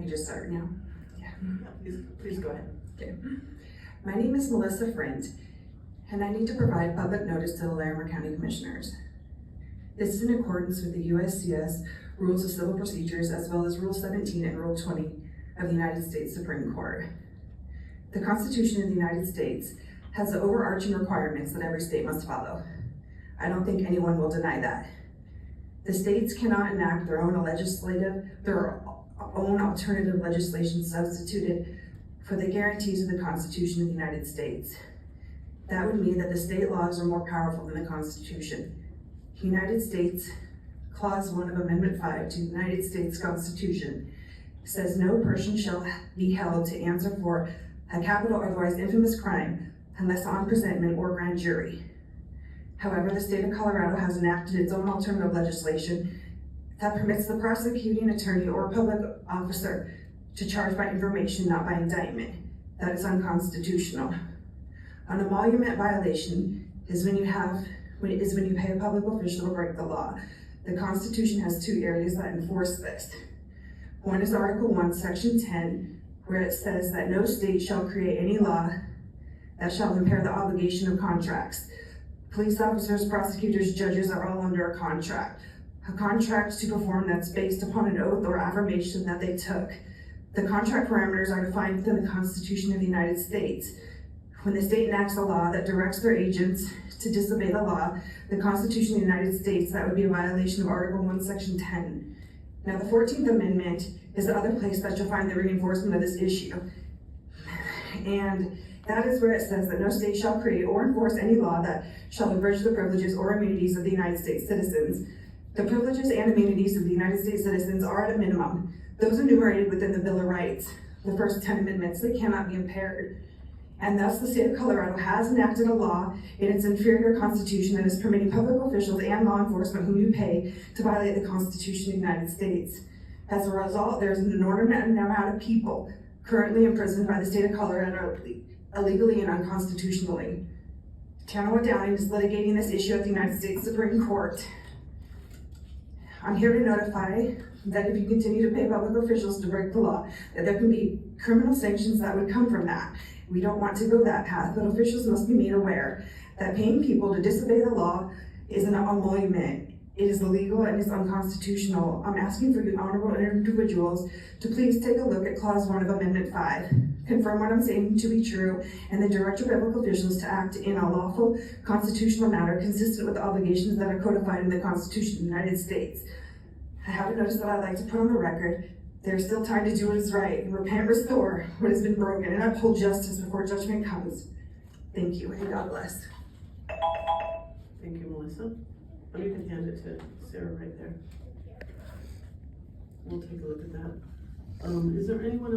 could just start now. Yeah, please go ahead. Okay. My name is Melissa Friend, and I need to provide public notice to the Larimer County Commissioners. This is in accordance with the USCS Rules of Civil Procedures, as well as Rule 17 and Rule 20 of the United States Supreme Court. The Constitution of the United States has the overarching requirements that every state must follow. I don't think anyone will deny that. The states cannot enact their own alternative legislation substituted for the guarantees of the Constitution of the United States. That would mean that the state laws are more powerful than the Constitution. United States Clause 1 of Amendment 5 to the United States Constitution says no person shall be held to answer for a capital or otherwise infamous crime unless on presentment or grand jury. However, the state of Colorado has enacted its own alternative legislation that permits the prosecuting attorney or public officer to charge by information, not by indictment. That is unconstitutional. An emolument violation is when you pay a public official to break the law. The Constitution has two areas that enforce this. One is Article 1, Section 10, where it says that no state shall create any law that shall impair the obligation of contracts. Police officers, prosecutors, judges are all under a contract to perform that's based upon an oath or affirmation that they took. The contract parameters are defined within the Constitution of the United States. When the state enacts a law that directs their agents to disobey the law, the Constitution of the United States, that would be a violation of Article 1, Section 10. Now, the 14th Amendment is the other place that you'll find the reinforcement of this issue. And that is where it says that no state shall create or enforce any law that shall abridge the privileges or immunities of the United States citizens. The privileges and immunities of the United States citizens are at a minimum. Those enumerated within the Bill of Rights, the first 10 amendments, they cannot be impaired. And thus the state of Colorado has enacted a law in its inferior constitution that is permitting public officials and law enforcement whom you pay to violate the Constitution of the United States. As a result, there's an inordinate amount of people currently imprisoned by the state of Colorado illegally and unconstitutionally. Channel Downing is litigating this issue at the United States Supreme Court. I'm here to notify that if you continue to pay public officials to break the law, that there can be criminal sanctions that would come from that. We don't want to go that path, but officials must be made aware that paying people to disobey the law is an emolument. It is illegal and it's unconstitutional. I'm asking for you honorable individuals to please take a look at Clause 1 of Amendment 5. Confirm what I'm saying to be true, and then direct your public officials to act in a lawful constitutional manner consistent with the obligations that are codified in the Constitution of the United States. I have a notice that I'd like to put on the record. There's still time to do what is right, and repent, restore what has been broken, and uphold justice before judgment comes. Thank you, and God bless. Thank you, Melissa. You can hand it to Sarah right there. We'll take a look at that. Is there anyone else?